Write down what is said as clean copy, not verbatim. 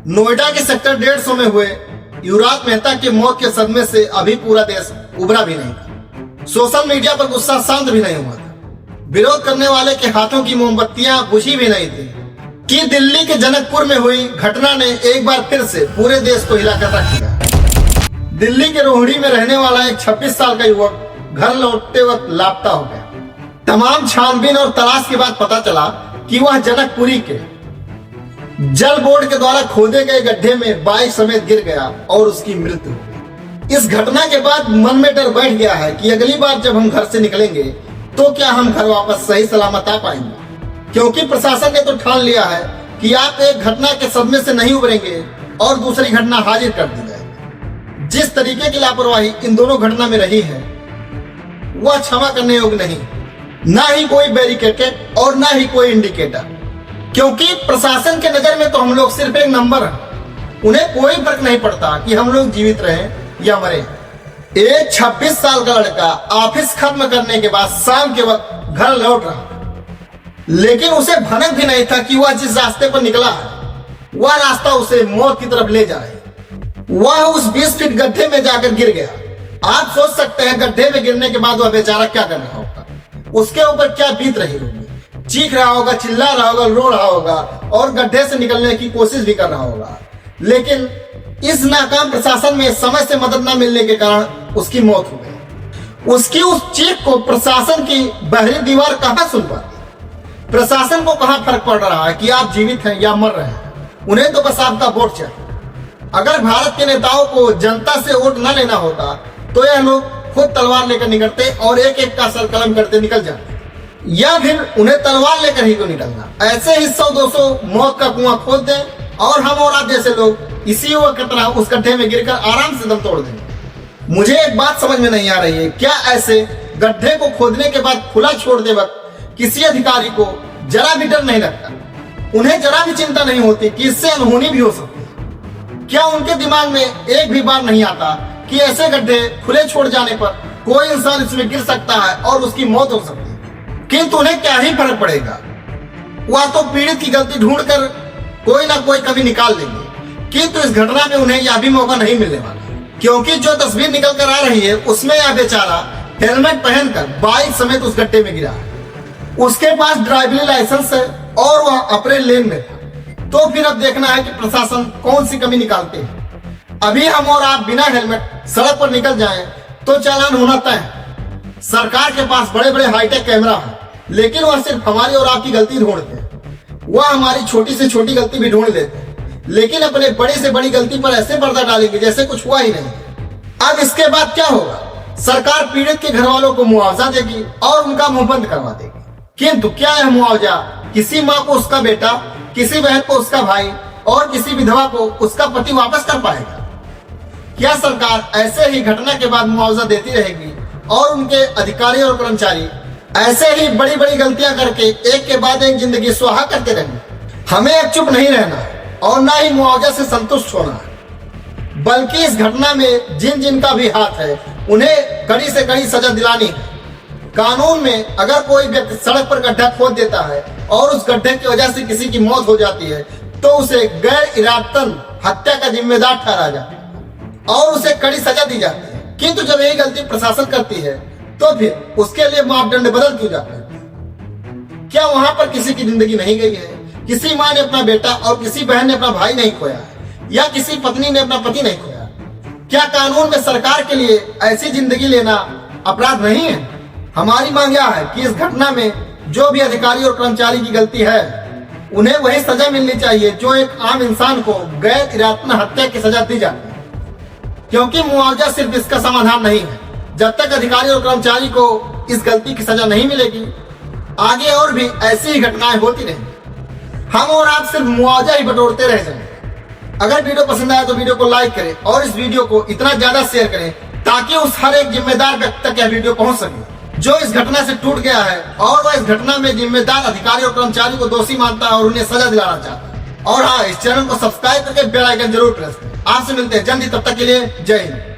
नोएडा के सेक्टर 150 में हुए युवराज मेहता की मौत के सदमे से अभी पूरा देश उबरा भी नहीं था। सोशल मीडिया पर गुस्सा शांत भी नहीं हुआ था। विरोध करने वाले के हाथों की मोमबत्तियां बुझी भी नहीं थी कि दिल्ली के जनकपुर में हुई घटना ने एक बार फिर से पूरे देश को हिलाकर रख दिया। दिल्ली के रोहिणी में रहने वाला एक 26 साल का युवक घर लौटते वक्त लापता हो गया। तमाम छानबीन और तलाश के बाद पता चला कि वह जनकपुरी के जल बोर्ड के द्वारा खोदे गए गड्ढे में बाइक समेत गिर गया और उसकी मृत्यु हो गई। इस घटना के बाद मन में डर बैठ गया है कि अगली बार जब हम घर से निकलेंगे तो क्या हम घर वापस सही सलामत आ पाएंगे, क्योंकि प्रशासन ने तो ठान लिया है कि आप एक घटना के सदमे से नहीं उबरेंगे और दूसरी घटना हाजिर कर दी जाएगी। जिस तरीके की लापरवाही इन दोनों घटना में रही है वह क्षमा करने योग्य नहीं, ना ही कोई बैरिकेटेड और ना ही कोई इंडिकेटर, क्योंकि प्रशासन के नजर में तो हम लोग सिर्फ एक नंबर है। उन्हें कोई फर्क नहीं पड़ता कि हम लोग जीवित रहें या मरे। एक 26 साल का लड़का ऑफिस खत्म करने के बाद शाम के वक्त घर लौट रहा, लेकिन उसे भनक भी नहीं था कि वह जिस रास्ते पर निकला है वह रास्ता उसे मौत की तरफ ले जाए। वह उस 20 फीट गड्ढे में जाकर गिर गया। आप सोच सकते हैं गड्ढे में गिरने के बाद वह बेचारा क्या कर रहा होगा, उसके ऊपर क्या बीत रही होगी। चीख रहा होगा, चिल्ला रहा होगा, रो रहा होगा और गड्ढे से निकलने की कोशिश भी कर रहा होगा। लेकिन इस नाकाम प्रशासन में समय से मदद न मिलने के कारण उसकी मौत हो गई। उसकी उस चीख को प्रशासन की बाहरी दीवार कहां सुन पाती। प्रशासन को कहां फर्क पड़ रहा है कि आप जीवित हैं या मर रहे हैं। उन्हें तो बस आपका वोट चाहिए। अगर भारत के नेताओं को जनता से वोट न लेना होता तो यह लोग खुद तलवार लेकर निकलते और एक एक का सर कलम करते निकल जाते, या फिर उन्हें तलवार लेकर ही तो निकलना। ऐसे ही 100-200 मौत का कुआं खोद दें और हम और आप जैसे लोग इसी युवक की तरह उस गड्ढे में गिरकर आराम से दम तोड़ देंगे। मुझे एक बात समझ में नहीं आ रही है, क्या ऐसे गड्ढे को खोदने के बाद खुला छोड़ दे वक्त किसी अधिकारी को जरा भी डर नहीं लगता? उन्हें जरा भी चिंता नहीं होती कि इससे अनहोनी भी हो सकती है? क्या उनके दिमाग में एक भी बार नहीं आता कि ऐसे गड्ढे खुले छोड़ जाने पर कोई इंसान इसमें गिर सकता है और उसकी मौत हो सकती है? किंतु उन्हें क्या ही फर्क पड़ेगा, वह तो पीड़ित की गलती ढूंढकर कोई ना कोई कभी निकाल देंगे। किंतु इस घटना में उन्हें यह भी मौका नहीं मिलने वाला, क्योंकि जो तस्वीर निकल कर आ रही है उसमें यह बेचारा हेलमेट पहनकर बाइक समेत उस गड्ढे में गिरा है। उसके पास ड्राइविंग लाइसेंस है और वह अपने लेन में था। तो फिर अब देखना है कि प्रशासन कौन सी कमी निकालते हैं। अभी हम और आप बिना हेलमेट सड़क पर निकल जाएं तो चालान होना तय है। सरकार के पास बड़े बड़े हाईटेक कैमरा है, लेकिन वह सिर्फ हमारी और आपकी गलती ढूंढते हैं। वह हमारी छोटी से छोटी गलती भी ढूंढ लेते हैं, लेकिन अपने बड़ी से बड़ी गलती पर ऐसे पर्दा डालेंगे जैसे कुछ हुआ ही नहीं। अब इसके बाद क्या होगा? सरकार पीड़ित के घर वालों को मुआवजा देगी और उनका मुंह बंद करवा देगी। किंतु क्या यह मुआवजा किसी माँ को उसका बेटा, किसी बहन को उसका भाई और किसी विधवा को उसका पति वापस कर पाएगा? क्या सरकार ऐसे ही घटना के बाद मुआवजा देती रहेगी और उनके अधिकारी और कर्मचारी ऐसे ही बड़ी बड़ी गलतियां करके एक के बाद एक जिंदगी सुहा करते रहेंगे? हमें अब चुप नहीं रहना और ना ही मुआवजा से संतुष्ट होना, बल्कि इस घटना में जिन जिन का भी हाथ है उन्हें कड़ी से कड़ी सजा दिलानी है। कानून में अगर कोई व्यक्ति सड़क पर गड्ढा खोद देता है और उस गड्ढे की वजह से किसी की मौत हो जाती है तो उसे गैर इरादतन हत्या का जिम्मेदार ठहराया जाता है और उसे कड़ी सजा दी जाती है। किंतु जब यही गलती प्रशासन करती है तो फिर उसके लिए मापदंड बदल क्यों जाते हैं? क्या वहां पर किसी की जिंदगी नहीं गई है? किसी माँ ने अपना बेटा और किसी बहन ने अपना भाई नहीं खोया है, या किसी पत्नी ने अपना पति नहीं खोया? क्या कानून में सरकार के लिए ऐसी जिंदगी लेना अपराध नहीं है? हमारी मांग यह है कि इस घटना में जो भी अधिकारी और कर्मचारी की गलती है उन्हें वही सजा मिलनी चाहिए जो एक आम इंसान को गैर इरादतन हत्या की सजा दी जाती है, क्योंकि मुआवजा सिर्फ इसका समाधान नहीं है। जब तक अधिकारी और कर्मचारी को इस गलती की सजा नहीं मिलेगी आगे और भी ऐसी ही घटनाएं होती रहेंगी। हम और आप सिर्फ मुआवजा ही बटोरते रह जाएंगे। अगर वीडियो पसंद आया तो वीडियो को लाइक करें और इस वीडियो को इतना ज्यादा शेयर करें ताकि उस हर एक जिम्मेदार व्यक्ति तक यह वीडियो पहुंच सके जो इस घटना से टूट गया है और वह इस घटना में जिम्मेदार अधिकारी और कर्मचारी को दोषी मानता है और उन्हें सजा दिलाना चाहता है। और हाँ, इस चैनल को सब्सक्राइब करके बेल आइकन जरूर प्रेस करें। आपसे मिलते हैं जल्दी, तब तक के लिए जय हिंद।